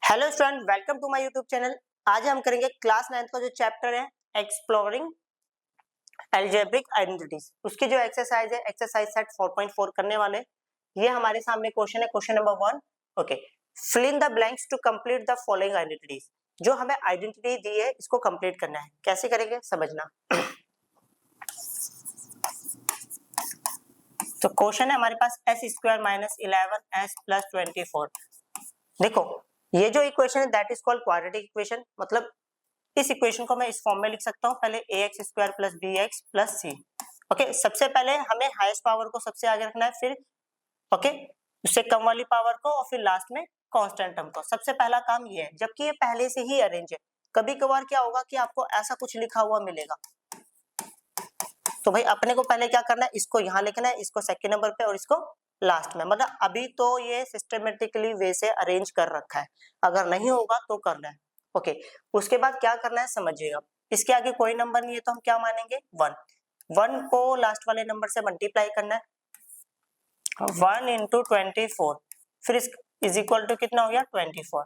Hello student, welcome to my YouTube channel. आज हम करेंगे क्लास 9th का जो चैप्टर है एक्सप्लोरिंग अलजेब्रिक आइडेंटिटीज, उसकी जो एक्सरसाइज है एक्सरसाइज सेट 4.4 करने वाले। ये हमारे सामने क्वेश्चन है, question number 1। Okay, fill in the blanks to complete the following identities. जो हमें आइडेंटिटी दी है इसको कंप्लीट करना है। कैसे करेंगे समझना। तो क्वेश्चन है हमारे पास s square minus 11s plus 24। देखो ये जो इक्वेशन है that is called quadratic equation. मतलब इस इक्वेशन को मैं इस फॉर्म में लिख सकता हूँ, पहले ax square plus bx plus c। Okay, सबसे पहले हमें हाईएस्ट पावर को सबसे आगे रखना है, फिर ओके उससे कम वाली पावर को, और फिर लास्ट में कांस्टेंट टर्म को। सबसे पहला काम ये है, जबकि ये पहले से ही अरेंज है। कभी कभार क्या होगा कि आपको ऐसा कुछ लिखा हुआ मिलेगा, तो भाई अपने को पहले क्या करना है, इसको यहाँ लिखना है, इसको सेकंड नंबर पे और इसको लास्ट में। मतलब अभी तो ये सिस्टमेटिकली वे से अरेंज कर रखा है, अगर नहीं होगा तो करना है। ओके, उसके बाद क्या करना है समझिएगा। इसके आगे कोई नंबर नहीं है तो हम क्या मानेंगे, 1। 1 को लास्ट वाले नंबर से मल्टीप्लाई करना है, 1 इंटू 24, फिर इज इक्वल टू कितना हो गया 24।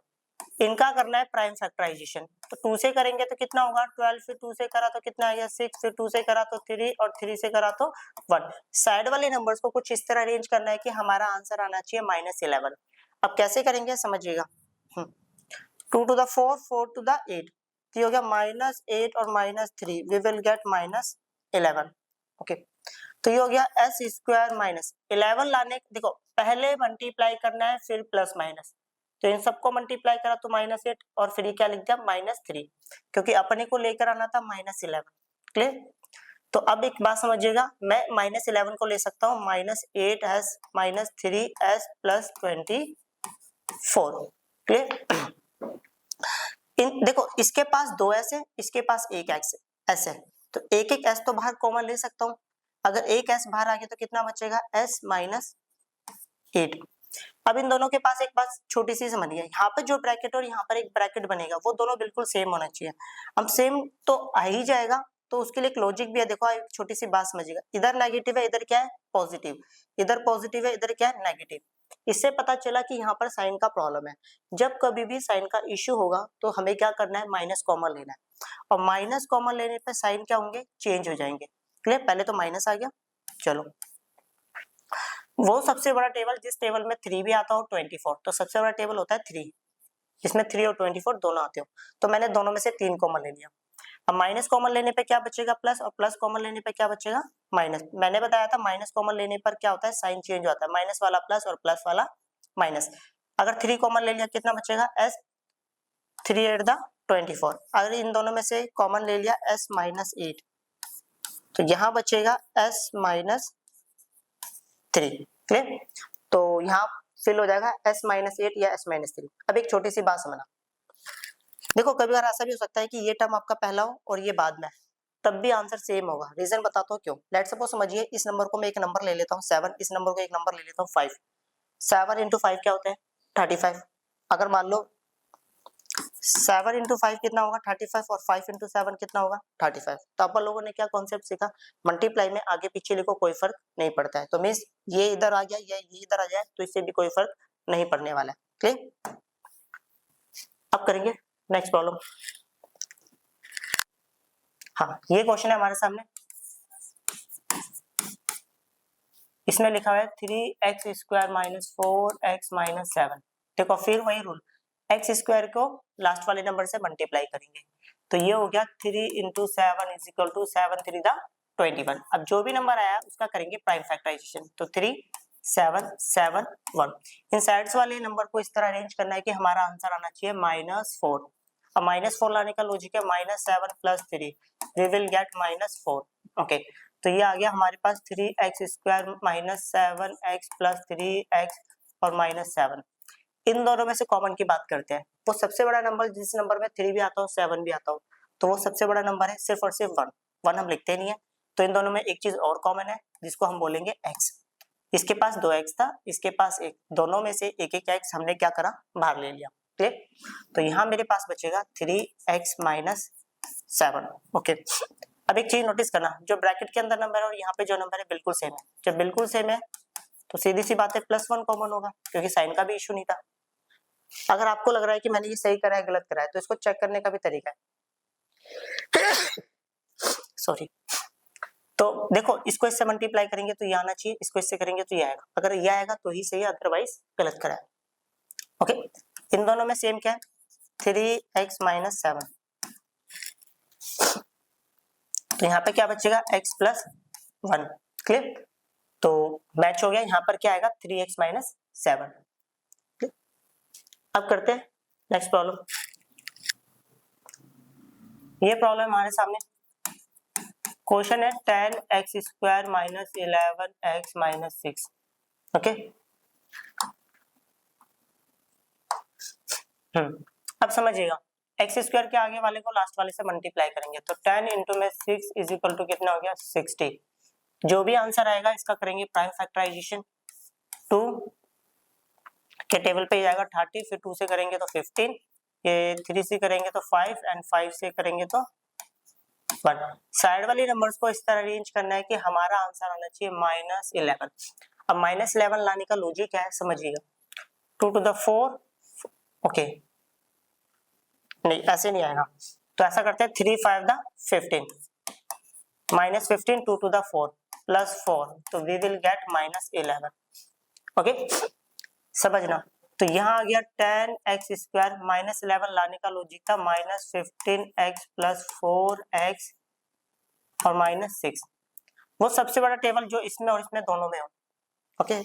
इनका करना है प्राइम फैक्टराइजेशन। तो 2 से करेंगे तो कितना होगा 12, फिर 2 से करा तो कितना आ गया 6, फिर 2 से करा तो 3 और 3 से करा तो 1। साइड वाले नंबर्स को कुछ इस तरह अरेंज करना है कि हमारा आंसर आना चाहिए -11। अब कैसे करेंगे समझिएगा। 2 to the 4, 4 to the 8, तो ये हो गया -8 और -3, वी विल गेट -11। ओके, तो ये हो गया s स्क्वायर माइनस 11 लाने, देखो पहले मल्टीप्लाई करना है फिर प्लस माइनस, तो इन सबको मल्टीप्लाई करा तो -8 और फिर क्या लिख दिया -3, क्योंकि अपने को लेकर आना था -11। क्लियर। तो अब एक बात समझिएगा, मैं -11 को ले सकता हूँ -8s -3s प्लस 24। क्लियर। इन देखो इसके पास 2s है, इसके पास एक s है, तो एक एक s तो बाहर कॉमन ले सकता हूँ। अगर एक s बाहर आ गया तो कितना बचेगा s माइनस 8। अब इन दोनों के पास एक बात छोटी सी समझिए, यहाँ पे जो ब्रैकेट और यहाँ पर एक ब्रैकेट बनेगा वो दोनों बिल्कुल सेम होना चाहिए। अब सेम तो आ ही जाएगा, तो उसके लिए एक लॉजिक भी है। देखो एक छोटी सी बात समझिएगा, इधर नेगेटिव है इधर क्या है पॉजिटिव, इधर पॉजिटिव है इधर क्या है नेगेटिव। इससे पता चला कि यहाँ पर साइन का प्रॉब्लम है। जब कभी भी साइन का इश्यू होगा तो हमें क्या करना है, माइनस कॉमन लेना है, और माइनस कॉमन लेने पे साइन क्या होंगे, चेंज हो जाएंगे। क्लियर। पहले तो माइनस आ गया, चलो वो सबसे बड़ा टेबल जिस टेबल में 3 भी आता हो 24, तो सबसे बड़ा टेबल होता है 3, जिसमें 3 और 24 दोनों आते हो। तो मैंने दोनों में से 3 कॉमन ले लिया। अब माइनस कॉमन लेने पे क्या बचेगा प्लस, और प्लस कॉमन लेने पे क्या बचेगा माइनस। मैंने बताया था माइनस कॉमन लेने पर क्या होता है, साइन चेंज होता है, माइनस वाला प्लस और प्लस वाला माइनस। अगर 3 कॉमन ले लिया कितना बचेगा s 3 8 द 24। अगर इन दोनों में से कॉमन ले लिया s माइनस 8, तो यहाँ बचेगा s माइनस 3। क्लियर। तो यहाँ फिल हो जाएगा s माइनस 8 या s माइनस 3। अब एक छोटी सी बात समझना, देखो कभी बार ऐसा भी हो सकता है कि ये टर्म आपका पहला हो और ये बाद में, तब भी आंसर सेम होगा। रीजन बताता हूँ क्यों। लेट्स सपोज समझिए इस नंबर को मैं एक नंबर ले लेता हूँ 7, इस नंबर को एक नंबर ले लेता हूँ 5। 7 इंटू 5 क्या होता है 35। अगर मान लो 7 इंटू 5 कितना होगा 35, और 5 इंटू 7 कितना होगा 35। तो आप लोगों ने क्या कॉन्सेप्ट सीखा, मल्टीप्लाई में आगे पीछे लिखो कोई फर्क नहीं पड़ता है। तो मीन्स ये इधर आ गया या ये इधर आ जाए तो इससे भी कोई फर्क नहीं पड़ने वाला है। क्लियर। अब करेंगे नेक्स्ट प्रॉब्लम। हाँ, ये क्वेश्चन है हमारे सामने, इसमें लिखा हुआ है 3x square minus 4x minus 7। देखो फिर वही रूल, x स्क्वायर को लास्ट वाले नंबर से मल्टीप्लाई करेंगे, तो ये हो गया 3 इंटू 7 इज इक्वल टू 7 3 द 21। अब जो भी नंबर आया उसका करेंगे प्राइम फैक्टराइजेशन, तो 3 7 7 1। इन साइड्स वाले नंबर को इस तरह अरेंज करना है कि हमारा आंसर आना चाहिए -4। अब -4 लाने का लॉजिक है -7 plus 3, we will get -4। Okay, तो ये आ गया हमारे पास 3x square minus 7x plus 3x और -7। इन दोनों में से कॉमन की बात करते हैं। वो सबसे बड़ा नंबर जिस नंबर में 3 भी आता हो 7 भी आता हो, तो वो सबसे बड़ा नंबर है सिर्फ और सिर्फ 1। 1 हम लिखते नहीं है। तो इन दोनों में एक चीज और कॉमन है जिसको हम बोलेंगे x। इसके पास 2x था, इसके पास 1, दोनों में से एक एक x हमने क्या करा बाहर ले लिया। क्लियर। तो यहाँ मेरे पास बचेगा 3x माइनस 7। ओके, अब एक चीज नोटिस करना, जो ब्रैकेट के अंदर नंबर है और यहाँ पे जो नंबर है बिल्कुल सेम है। जब बिल्कुल सेम है तो सीधी सी बात है +1 कॉमन होगा, क्योंकि साइन का भी इशू नहीं था। अगर आपको लग रहा है कि मैंने ये सही करा है गलत करा है तो इसको चेक करने का भी तरीका है। सॉरी। तो देखो इसको इससे मल्टीप्लाई करेंगे तो ये आना चाहिए, इसको इससे करेंगे तो ये आएगा, अगर ये आएगा तो ही सही है, अदरवाइज गलत करा है। ओके, इन दोनों में सेम क्या है 3x माइनस 7, तो यहाँ पे क्या बचेगा x प्लस 1। क्लियर, तो मैच हो गया, यहाँ पर क्या आएगा 3x माइनस 7। अब करते हैं नेक्स्ट प्रॉब्लम। ये प्रॉब्लम हमारे सामने क्वेश्चन है 10x square minus 11x minus 6। Okay, अब समझिएगा एक्स स्क्वायर के आगे वाले को लास्ट वाले से मल्टीप्लाई करेंगे तो 10 इंटू में 6 इज इक्वल टू कितना हो गया 60। जो भी आंसर आएगा इसका करेंगे प्राइम फैक्टराइजेशन, 2 के टेबल पे जाएगा 30, फिर 2 से करेंगे तो 15, ये 3 से करेंगे तो 5 एंड 5 से करेंगे तो 1। साइड वाली नंबर्स को इस तरह अरेंज करना है कि हमारा आंसर आना चाहिए माइनस 11। अब माइनस 11 लाने का लॉजिक क्या है समझिएगा, 2 टू द 4, ओके नहीं ऐसे नहीं आएगा, तो ऐसा करते हैं 3 5 द 15 माइनस 15 2 टू द 4 प्लस 4, तो we will get minus 11। Okay, समझना, तो यहाँ आ गया 10x स्क्वायर माइनस 11 लाने का लॉजिक था माइनस 15x प्लस 4x और माइनस 6। वो सबसे बड़ा टेबल जो इसमें और इसमें दोनों में हो। ओके,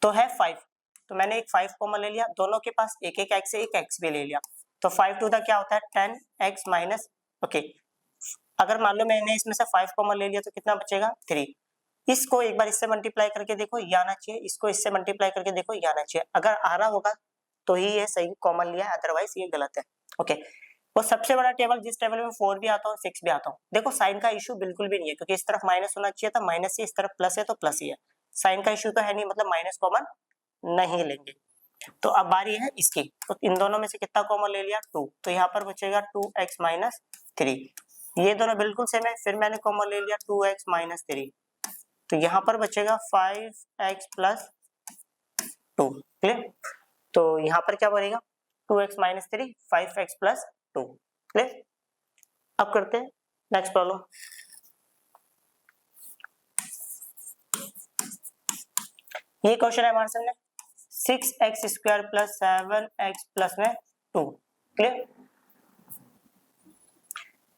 तो है 5, तो मैंने एक 5 कॉमन ले लिया, दोनों के पास एक एक x है, एक x भी ले लिया, तो 5 टू द क्या होता है 10x माइनस। ओके, अगर मान लो मैंने इसमें से 5 कॉमन ले लिया तो कितना बचेगा 3। इसको एक बार इससे मल्टीप्लाई करके देखो ये आना चाहिए, इसको इससे मल्टीप्लाई करके देखो ये आना चाहिए, अगर आ रहा होगा तो ही ये सही कॉमन लिया है, अदरवाइज ये गलत है। ओके, वो सबसे बड़ा टेबल जिस टेबल में 4 भी आता हो 6 भी आता हो, देखो साइन का इशू बिल्कुल भी नहीं है क्योंकि इस तरफ माइनस होना चाहिए था, माइनस से इस तरफ प्लस है तो प्लस ही है, साइन का इशू तो है नहीं, मतलब माइनस कॉमन नहीं लेंगे। तो अब बारी है इसकी, तो इन दोनों में से कितना कॉमन ले लिया 2, तो यहाँ पर बचेगा 2x माइनस 3, ये दोनों बिल्कुल सेम है, फिर मैंने कॉमन ले लिया 2x माइनस 3, तो यहाँ पर बचेगा 5x प्लस 2। क्लियर, तो यहाँ पर क्या बनेगा 2x minus 3 5x plus 2। Clear, अब करते हैं नेक्स्ट प्रॉब्लम। ये क्वेश्चन है हमारे सामने 6x square plus 7x plus में 2। क्लियर,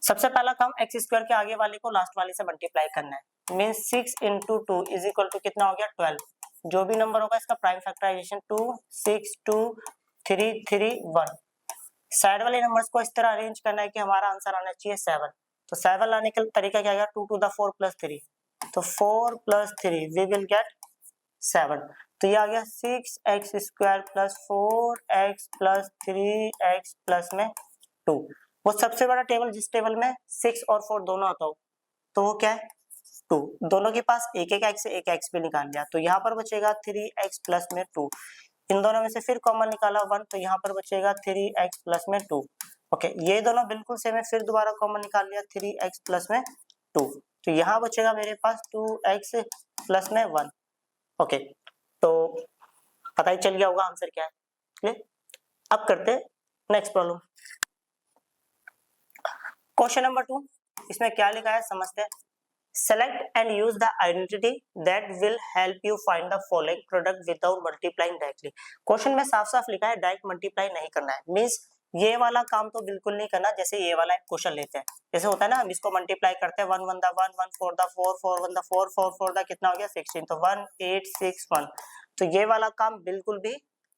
सबसे पहला काम एक्स स्क्वायर के आगे वाले को लास्ट वाले से मल्टीप्लाई करना है, means 6 into 2 is equal to कितना हो गया 12। जो भी नंबर होगा इसका प्राइम फैक्टराइजेशन 2 6 2 3 3 1। साइड वाले नंबर्स को इस तरह अरेंज करना है कि हमारा आंसर आना चाहिए 7, तो 7 लाने का तरीका क्या है 2 टू द 4 प्लस 3, तो 4 प्लस 3 वी विल गेट 7, तो ये आ गया 6x square plus 4x plus 3x plus में 2। वो सबसे बड़ा टेबल जिस टेबल में 6 और 4 दोनों आता हो तो वो क्या है 2, दोनों के पास एक एक x से एक x भी निकाल लिया, तो यहाँ पर बचेगा 3x प्लस में 2, इन दोनों में से फिर कॉमन निकाला 1, तो यहाँ पर बचेगा 3x प्लस में 2। ओके, ये दोनों बिल्कुल सेम है, फिर दोबारा कॉमन निकाल लिया 3x प्लस में 2, तो यहाँ बचेगा मेरे पास 2x प्लस में 1। ओके, तो पता ही चल गया होगा आंसर क्या है। क्लियर, अब करते हैं नेक्स्ट प्रॉब्लम। क्वेश्चन नंबर 2, इसमें क्या लिखा है समझते हैं। Select and use the identity that will help you find the following product without multiplying directly. Question में साफ साफ लिखा है डायरेक्ट मल्टीप्लाई नहीं करना है, मींस ये वाला काम तो बिल्कुल नहीं करना। जैसे ये वाला एक क्वेश्चन लेते हैं, जैसे होता है ना हम इसको मल्टीप्लाई करते हैं 1 1 द 1 1 4 द 4 4 1 द 4 4 4 द कितना हो गया 16, तो 1 8 6 1, तो ये वाला काम बिल्कुल भी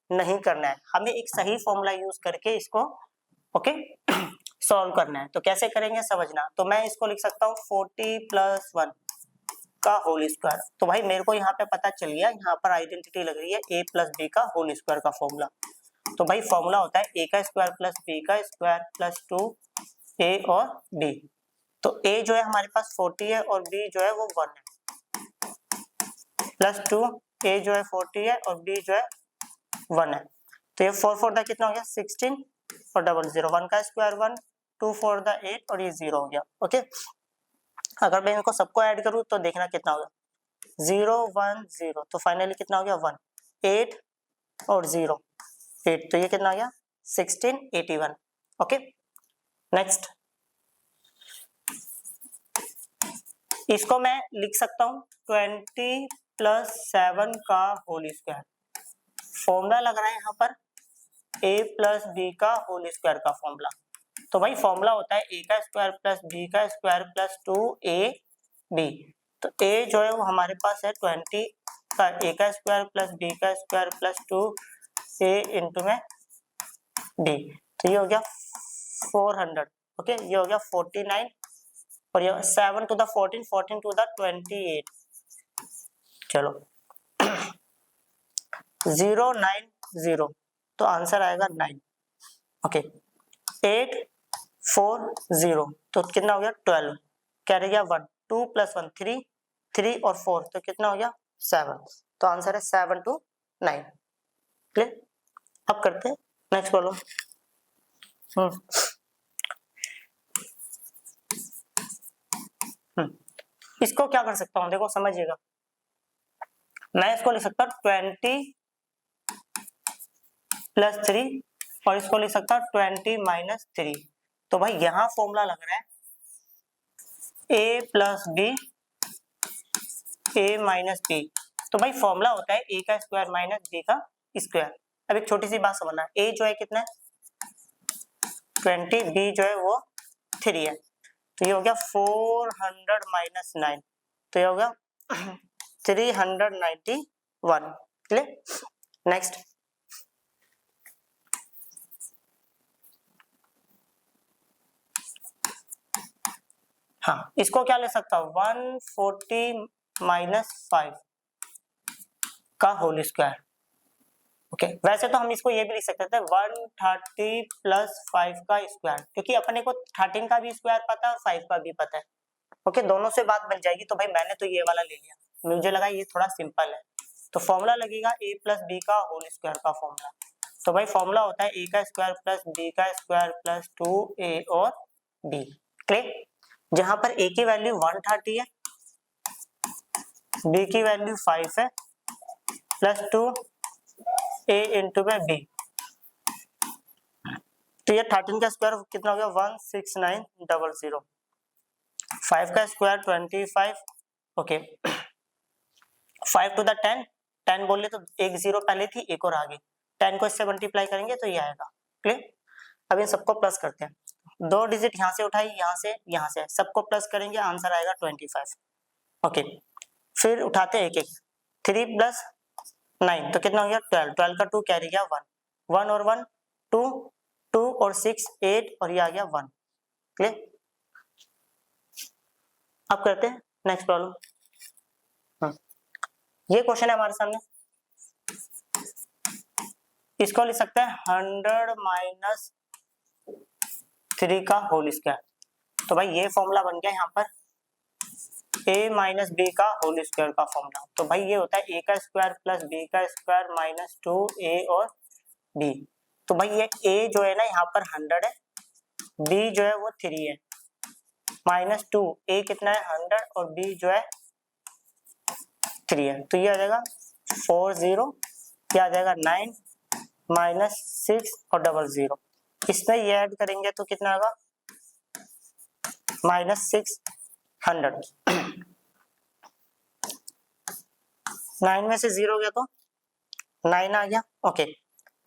नहीं करना है, हमें एक सही फॉर्मूला यूज करके इसको ओके सॉल्व करना है। तो कैसे करेंगे समझना, तो मैं इसको लिख सकता हूँ 40 प्लस 1 का होल स्क्वायर, तो भाई मेरे को यहाँ पे पता चल गया, यहाँ पर आइडेंटिटी लग रही है a प्लस बी का होल स्क्वायर का फॉर्मूला। तो भाई फॉर्मूला होता है a का स्क्वायर प्लस b का स्क्वायर प्लस 2a और b, तो a जो है हमारे पास 40 है और b जो है वो 1 है, प्लस 2 a जो है 40 है और b जो है 1 है, तो ये 4 4 दा कितना हो गया 16 और डबल 0, 1 का स्क्वायर 1 2 4 दा 8 और ये 0 हो गया। ओके, अगर मैं इनको सबको ऐड करूं तो देखना कितना होगा 0 1 0, तो फाइनली कितना हो गया 1, 8 और 0 8, तो ये कितना आ गया 1681। ओके नेक्स्ट, इसको मैं लिख सकता हूँ 20 + 7 का होल स्क्वायर। फॉर्मूला लग रहा है यहाँ पर a + b का होल स्क्वायर का फॉर्मूला। तो भाई फॉर्मूला होता है a का स्क्वायर प्लस b का स्क्वायर प्लस 2ab। तो a जो है वो हमारे पास है 20 का a का स्क्वायर प्लस b का स्क्वायर प्लस 2a इंटू में b, तो ये हो गया 400। ओके ये हो गया 49 और ये 7 टू द 14, 14 टू द 28। चलो 090, तो आंसर आएगा 9। ओके 840, तो कितना हो गया 12, क्या रह गया 1, 2 + 1 3, 3 और 4, तो कितना हो गया 7, तो आंसर है 7 to 9। क्लियर, अब करते हैं नेक्स्ट प्रॉब्लम। इसको क्या कर सकता हूँ, देखो समझिएगा, मैं इसको लिख सकता हूँ 20 + 3 और इसको लिख सकता हूँ 20 - 3। तो भाई यहाँ फॉर्मूला लग रहा है a + b a - b। तो भाई फॉर्मूला होता है a का स्क्वायर माइनस b का स्क्वायर। अब एक छोटी सी बात समझना, a जो है कितना है 20, b जो है वो 3 है, तो ये हो गया 400 - 9, तो ये हो गया 391। क्लियर, नेक्स्ट, हाँ इसको क्या ले सकता हूँ 140 - 5 का होल स्क्वायर। ओके वैसे तो हम इसको ये भी लिख सकते थे 130 + 5 का स्क्वायर, क्योंकि अपने को 13 का भी स्क्वायर पता है और 5 का भी पता है। ओके दोनों से बात बन जाएगी, तो भाई मैंने तो ये वाला ले लिया, मुझे लगा ये थोड़ा सिंपल है। तो फॉर्मूला लगेगा a + b का होल स्क्वायर का फॉर्मूला। तो भाई फॉर्मूला होता है a का स्क्वायर प्लस b का स्क्वायर प्लस 2a और b। क्लियर, जहां पर a की वैल्यू 130 है, b की वैल्यू 5 है प्लस 2a इंटू में b, तो ये 13 का स्क्वायर कितना हो गया 16900, 5 का स्क्वायर 25। ओके 5 टू द 10, 10 बोले तो एक जीरो पहले थी एक और आगे, 10 को इससे मल्टीप्लाई करेंगे तो ये आएगा। क्लियर, अब इन सबको प्लस करते हैं, 2 डिजिट यहाँ से उठाई, यहाँ से सबको प्लस करेंगे, आंसर आएगा 25। ओके फिर उठाते हैं एक एक, 3 + 9 तो कितना हो गया 12, 12 का 2 कैरी गया 1, 1 और 1 2, 2 और 6 8 और ये आ गया 1। क्लियर, अब करते हैं नेक्स्ट प्रॉब्लम। ये क्वेश्चन है हमारे सामने, इसको लिख सकते हैं 100 - 3 का होल स्क्वायर। तो भाई ये फॉर्मूला बन गया यहाँ पर a - b का होल स्क्वायर का फॉर्मूला। तो भाई ये होता है a का स्क्वायर प्लस b का स्क्वायर माइनस 2a और b। तो भाई ये a जो है ना यहाँ पर 100 है, b जो है वो 3 है, माइनस 2, a कितना है 100 और b जो है 3 है, तो ये आ जाएगा 40, क्या आ जाएगा 9 माइनस 6 और 00, इसमें ये ऐड करेंगे तो कितना होगा -600। 9 में से 0 गया तो 9 आ गया। ओके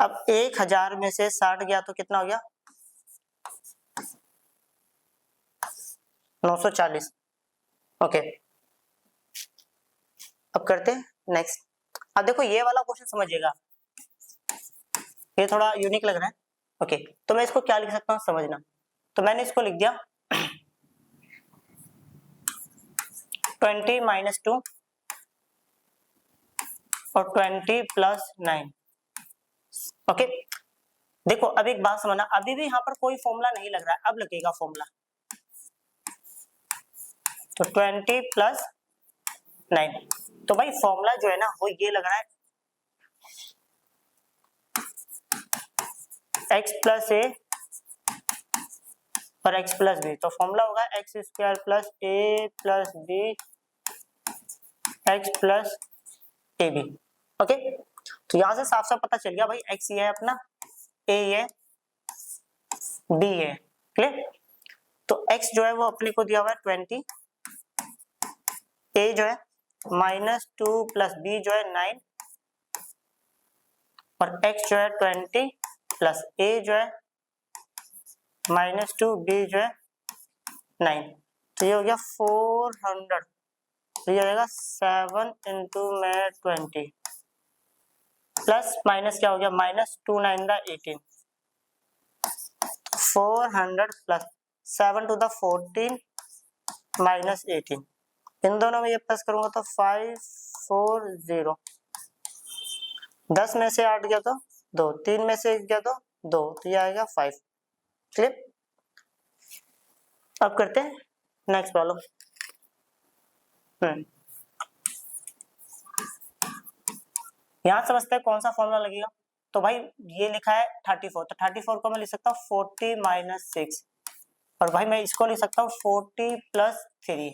अब 1000 में से 60 गया तो कितना हो गया 940। ओके अब करते हैं नेक्स्ट। अब देखो ये वाला क्वेश्चन समझिएगा, ये थोड़ा यूनिक लग रहा है। ओके तो मैं इसको क्या लिख सकता हूँ समझना, तो मैंने इसको लिख दिया 20 - 2 और 20 + 9। ओके देखो अब एक बात समझना, अभी भी यहाँ पर कोई फॉर्मूला नहीं लग रहा है, अब लगेगा फॉर्मूला। तो 20 + 9, तो भाई फॉर्मूला जो है ना वो ये लग रहा है x + a और x + b, तो फॉर्मूला होगा x² + a + b x plus A B. Okay, तो यहां से साफ साफ पता चल गया भाई x ये है अपना, a ये, b ये, क्लियर। तो x जो है वो अपने को दिया हुआ है 20, a जो है -2 प्लस b जो है 9, और x जो है 20 प्लस a जो है -2, b जो है 9, तो ये हो गया 400, तो ये हो जाएगा 7 इंटू में 20 प्लस माइनस क्या हो गया, -2 9 द 18, 400 प्लस 7 टू द 14 माइनस 18, इन दोनों में ये प्लस करूंगा तो 540, 10 में से 8 गया तो 2, 3 में से 1 गया तो 2, तो ये आएगा 5, क्लियर। अब करते हैं नेक्स्ट प्रॉब्लम। यहां समझते हैं कौन सा फॉर्मूला लगेगा। तो भाई ये लिखा है 34, तो 34 को मैं लिख सकता हूँ 40 माइनस 6, और भाई मैं इसको लिख सकता हूँ 40 प्लस 3।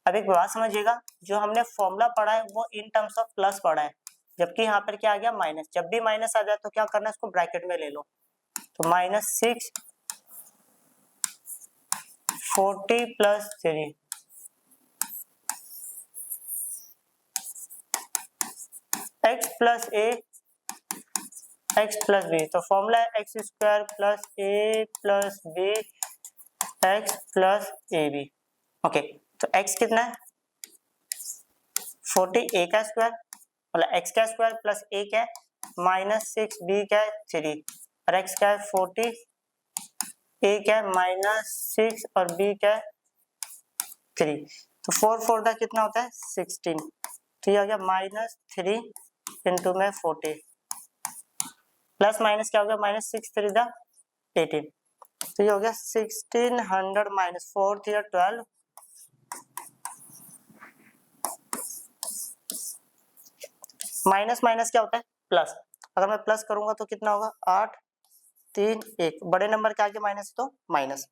अब एक बात समझिएगा, जो हमने फॉर्मूला पढ़ा है वो इन टर्म्स ऑफ प्लस पढ़ा है, जबकि यहाँ पर क्या आ गया माइनस। जब भी माइनस आ जाए तो क्या करना है, इसको ब्रैकेट में ले लो, तो -6 40 plus 3, x plus A X plus B, तो फॉर्मूला है X square plus A plus B X plus A B. Okay, तो x कितना है 40, a का स्क्वायर मतलब x का स्क्वायर प्लस a क्या है -6, b क्या है 3, और x क्या है 40, a क्या है -6 और b क्या है 3, तो 4 4 का कितना होता है 16, तो ये आ गया -3 इंटू में 40 प्लस माइनस क्या हो गया -6 3 द 18, तो ये हो गया 1600 माइनस 4 3 12, माइनस माइनस क्या होता है प्लस, अगर मैं प्लस करूंगा तो कितना होगा 8 3 1, बड़े नंबर के आगे माइनस तो माइनस।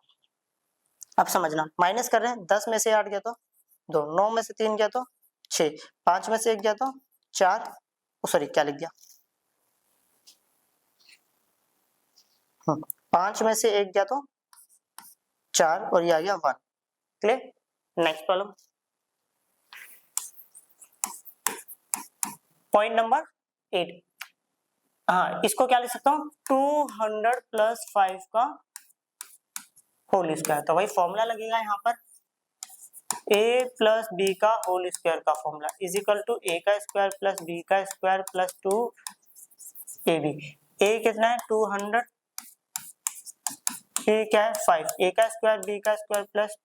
अब समझना, माइनस कर रहे हैं, 10 में से 8 गया तो 2, 9 में से 3 गया तो 6, 5 में से 1 गया तो 4, सॉरी क्या लिख दिया 5 में से 1 गया तो 4, और ये आ गया 1, clear. Next problem, point number 8। हाँ, इसको क्या लिख सकता हूँ 200 प्लस 5 का होल स्क्वायर, तो भाई फॉर्मूला लगेगा यहाँ पर a प्लस बी का होल स्क्वायर का formula is equal to a का स्क्वायर प्लस b का स्क्वायर प्लस 2ab। a कितना है 200, a क्या है 5, a का स्क्वायर b का स्क्वायर प्लस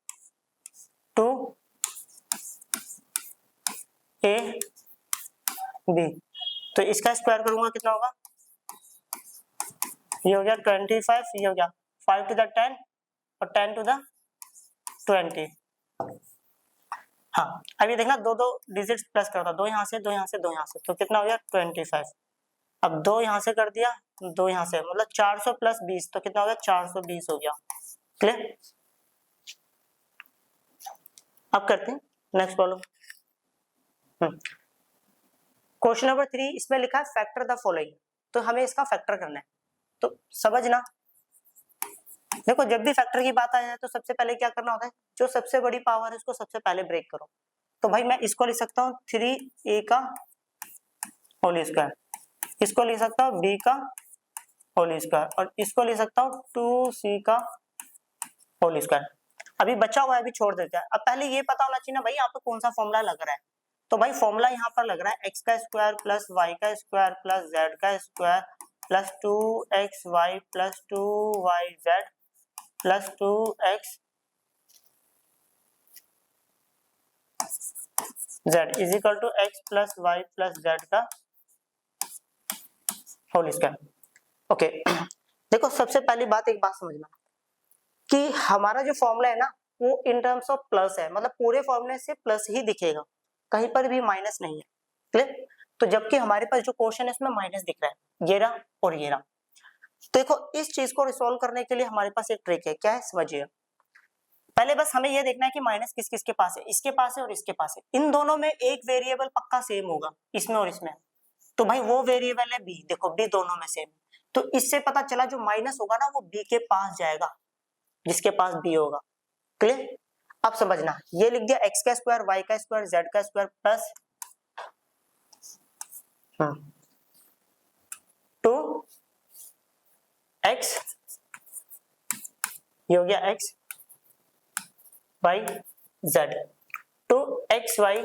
2ab, तो इसका स्क्वायर करूंगा कितना होगा, ये हो गया 25, ये हो गया 5 टू द 10 और 10 टू द 20। हाँ, अब ये देखना 2 डिजिट्स प्लस करता, 2 यहाँ से 2 यहाँ से 2 यहाँ से, तो कितना हो गया 25। अब 2 यहाँ से कर दिया, 2 यहाँ से, मतलब 400 प्लस 20, तो कितना हो गया 420 हो गया, क्लियर। अब करते हैं नेक्स्ट प्रॉब्लम। क्वेश्चन नंबर 3, इसमें लिखा है फैक्टर द फॉलोइंग, तो हमें इसका फैक्टर करना है। तो समझना, देखो जब भी फैक्टर की बात आ जाए तो सबसे पहले क्या करना होता है, जो सबसे बड़ी पावर है उसको सबसे पहले ब्रेक करो। तो भाई मैं इसको लिख सकता हूँ 3a का होल स्क्वायर, इसको लिख सकता हूँ b का होल स्क्वायर, और इसको लिख सकता हूँ 2c का होल स्क्वायर। अभी बचा हुआ है, अभी छोड़ देते हैं। अब पहले ये पता होना चाहिए ना भाई यहाँ पे कौन सा फॉर्मूला लग रहा है। तो भाई फॉर्मूला यहाँ पर लग रहा है x का स्क्वायर प्लस y का स्क्वायर प्लस z का square plus 2xy plus 2yz plus 2x z is equal to x plus y plus z का होल स्क्वायर। ओके, देखो सबसे पहली बात, एक बात समझना कि हमारा जो फॉर्मूला है ना वो इन टर्म्स ऑफ प्लस है, मतलब पूरे फॉर्मूले से प्लस ही दिखेगा, कहीं पर भी माइनस नहीं है, क्लियर। तो जबकि हमारे पास जो क्वेश्चन है इसमें माइनस दिख रहा है, ये रहा और ये रहा। तो देखो इस चीज को रिसॉल्व करने के लिए हमारे पास एक ट्रिक है, क्या है समझिए। पहले बस हमें ये देखना है कि माइनस किस किस के पास है, इसके पास है और इसके पास है। इन दोनों में एक वेरिएबल पक्का सेम होगा, इसमें और इसमें, तो भाई वो वेरिएबल है बी। देखो बी दोनों में सेम, तो इससे पता चला जो माइनस होगा ना वो बी के पास जाएगा, जिसके पास बी होगा। क्लियर? अब समझना, ये लिख दिया एक्स का स्क्वायर वाई का स्क्वायर जेड का स्क्वायर प्लस 2x, ये हो गया x y z, 2xy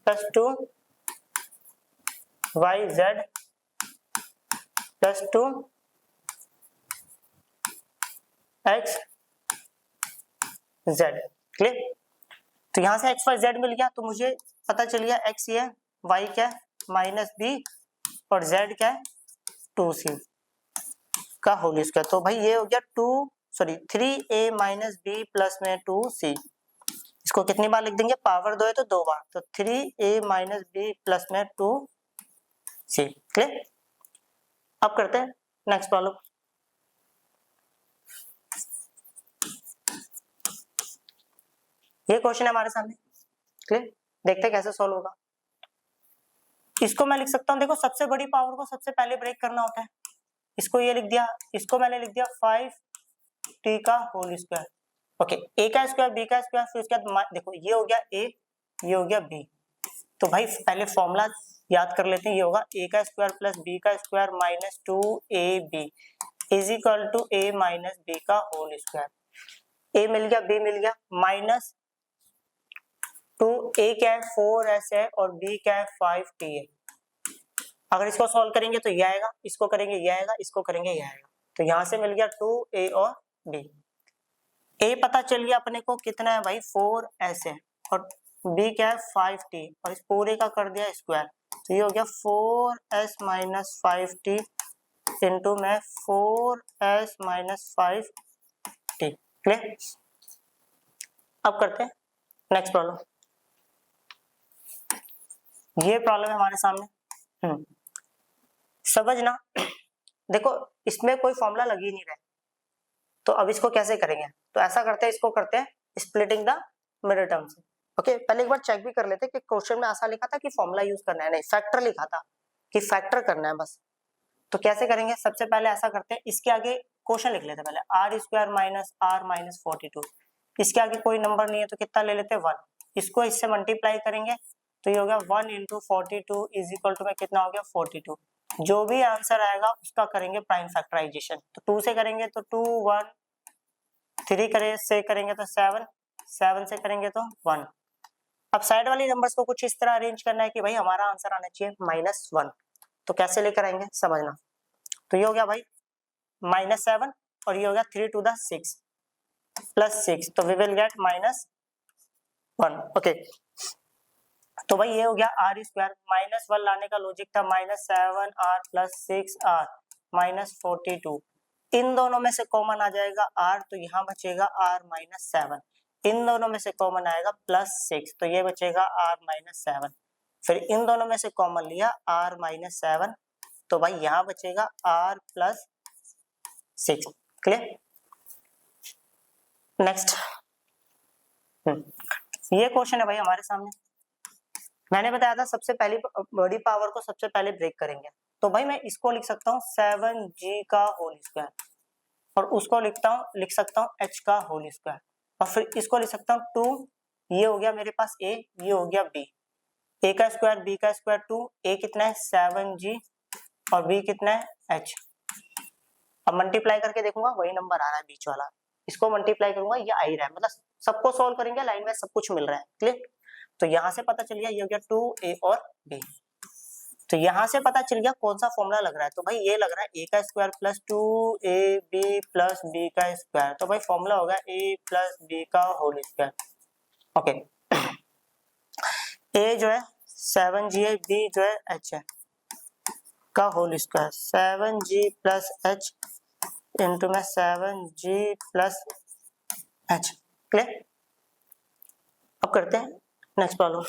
plus 2yz plus 2xz। Clear? तो यहां से x y z मिल गया, तो मुझे पता चल गया x ये y क्या है माइनस बी और z क्या है 2c का होल स्क्वायर। तो भाई ये हो गया 3a माइनस बी प्लस में 2c। इसको कितनी बार लिख देंगे, पावर 2 है तो 2 बार, तो 3a माइनस बी प्लस में 2c। क्लियर? अब करते हैं नेक्स्ट प्रॉब्लम। ये क्वेश्चन है हमारे सामने। क्लियर? देखते हैं कैसे सॉल्व होगा। इसको मैं लिख सकता हूं, देखो सबसे बड़ी पावर को सबसे पहले ब्रेक करना होता है। इसको ये लिख दिया, इसको मैंने लिख दिया 5t का होल स्क्वायर। ओके, a का स्क्वायर b का स्क्वायर, फिर उसके बाद देखो ये हो गया a, ये हो गया b। तो भाई पहले फॉर्मूला याद कर लेते हैं, ये होगा a का स्क्वायर प्लस b का square minus 2ab is equal to a minus b का होल स्क्वायर। a मिल गया, b मिल गया, माइनस 2a क्या है 4s है और b क्या है 5t है। अगर इसको सॉल्व करेंगे तो ये आएगा, इसको करेंगे ये आएगा, इसको करेंगे ये आएगा। तो यहां से मिल गया 2a और b। a पता चल गया अपने को कितना है भाई 4s है और b क्या है 5t और इस पूरे का कर दिया स्क्वायर, तो ये हो गया 4s माइनस 5t इंटू में 4s माइनस 5t। क्लियर? अब करते हैं नेक्स्ट प्रॉब्लम। ये प्रॉब्लम है हमारे सामने। समझना, देखो इसमें कोई फॉर्मूला लग ही नहीं रहा है, तो अब इसको कैसे करेंगे, तो ऐसा करते हैं, इसको करते हैं स्प्लिटिंग द मिडिल टर्म से। ओके, पहले एक बार चेक भी कर लेते हैं कि क्वेश्चन में ऐसा लिखा था कि फॉर्मूला यूज करना है, नहीं फैक्टर लिखा था कि फैक्टर करना है बस। तो कैसे करेंगे, सबसे पहले ऐसा करते हैं, इसके आगे क्वेश्चन लिख लेते हैं पहले, R square minus R minus 42। इसके आगे कोई नंबर नहीं है तो कितना ले लेते हैं 1, इसको इससे मल्टीप्लाई करेंगे तो ये हो गया 1 इंटू 42 इज इक्वल टू में कितना हो गया 42। जो भी आंसर आएगा उसका करेंगे प्राइम फैक्टराइजेशन। तो 2 से करेंगे तो 2 1, 3 से करेंगे तो 7, 7 से करेंगे तो 1। अब साइड वाली नंबर्स को कुछ इस तरह अरेंज करना है कि भाई हमारा आंसर आना चाहिए -1। तो कैसे लेकर आएंगे समझना, तो ये हो गया भाई -7 और ये हो गया 3 to the 6 प्लस 6, तो वी विल गेट -1। ओके, तो भाई ये हो गया आर स्क्वायर, -1 लाने का लॉजिक था -7r प्लस 6r -42। इन दोनों में से कॉमन आ जाएगा r, तो यहाँ बचेगा r -7। इन दोनों में से कॉमन आएगा +6, तो ये बचेगा r -7। फिर इन दोनों में से कॉमन लिया r -7, तो भाई यहाँ बचेगा r +6। क्लियर? नेक्स्ट, ये क्वेश्चन है भाई हमारे सामने। मैंने बताया था सबसे पहली बड़ी पावर को सबसे पहले ब्रेक करेंगे, तो भाई मैं इसको लिख सकता हूँ 7g का होल स्क्वायर और उसको लिख सकता हूँ h का होल स्क्वायर और फिर इसको लिख सकता हूँ 2, ये हो गया मेरे पास a, ये हो गया b, a का स्क्वायर b का स्क्वायर 2, a कितना है 7g और b कितना है h। अब मल्टीप्लाई करके देखूंगा वही नंबर आ रहा है बीच वाला, इसको मल्टीप्लाई करूंगा ये आ ही रहा है, मतलब सबको सोल्व करेंगे लाइन में सब कुछ मिल रहा है। क्लियर? तो यहां से पता चल गया ये हो गया 2a और b। तो यहां से पता चल गया कौन सा फॉर्मूला लग रहा है, तो भाई ये लग रहा है a का square plus 2ab plus b का स्क्वायर, तो भाई फॉर्मूला होगा a प्लस b का होल स्क्वायर। ओके, a जो है 7g है, b जो है h है का whole square, 7g plus h into में 7g प्लस h। क्लियर? अब करते हैं नेक्स्ट प्रॉब्लम।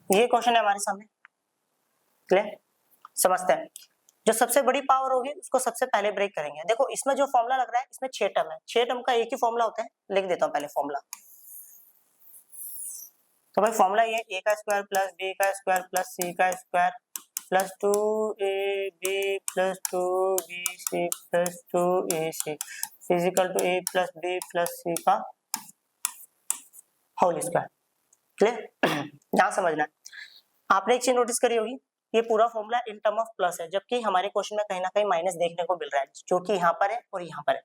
ये क्वेश्चन है हमारे सामने। क्लियर? समझते हैं। जो सबसे बड़ी पावर होगी उसको सबसे पहले ब्रेक करेंगे। देखो इसमें जो फॉर्मूला लग रहा है इसमें 6 टर्म है, 6 टर्म का एक ही फॉर्मूला होता है, लिख देता हूँ पहले फॉर्मूला। तो भाई फॉर्मूला ये a का स्क्वायर प्लस b का स्क्वायर प्लस c का square plus 2ab plus 2bc plus 2ac is equal to a plus b plus c का होल स्क्वायर। क्लियर? यहाँ समझना है। आपने एक चीज नोटिस करी होगी, ये पूरा formula in term of plus है, जबकि हमारे क्वेश्चन में कहीं ना कहीं माइनस देखने को मिल रहा है, जो कि यहाँ पर है और यहाँ पर है।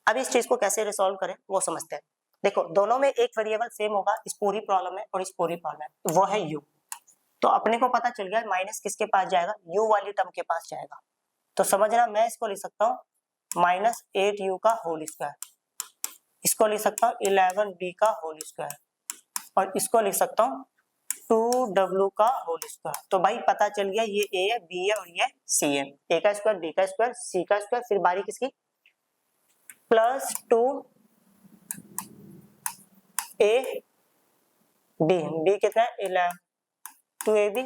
अब इस चीज को कैसे रिसॉल्व करें वो समझते हैं। देखो दोनों में एक वेरिएबल सेम होगा, इस पूरी प्रॉब्लम में और इस पूरी प्रॉब्लम में, वो है u। तो अपने को पता चल गया माइनस किसके पास जाएगा, u वाली टर्म के पास जाएगा। तो समझना, मैं इसको लिख सकता हूँ माइनस 8u का होल स्क्वायर, इसको लिख सकता हूँ 11b का होल स्क्वायर, और इसको लिख सकता हूँ 2w का होल स्क्वायर। तो भाई पता चल गया ये a है, b है और ये c है। a का स्क्वायर, b का स्क्वायर, c का स्क्वायर, फिर बारी किसकी, प्लस 2a b कितना है 11, 2ab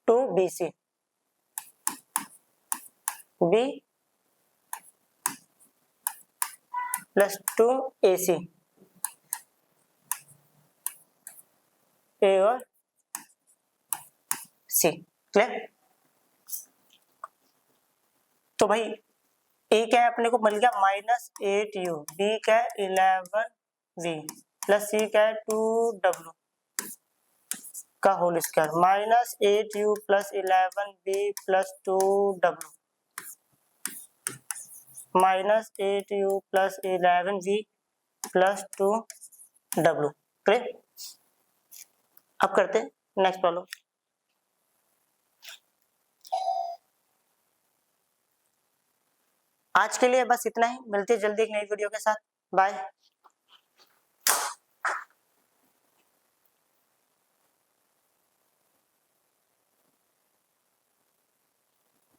2bc b plus 2ac a और c। क्लियर? तो भाई a क्या है अपने को मिल गया माइनस 8u, b क्या है 11v प्लस c क्या है 2w का whole square minus 8u plus 11v plus 2w minus 8u plus 11v plus 2w। Clear? अब करते हैं नेक्स्ट प्रॉब्लम। आज के लिए बस इतना ही, मिलते जल्दी एक नई वीडियो के साथ। बाय।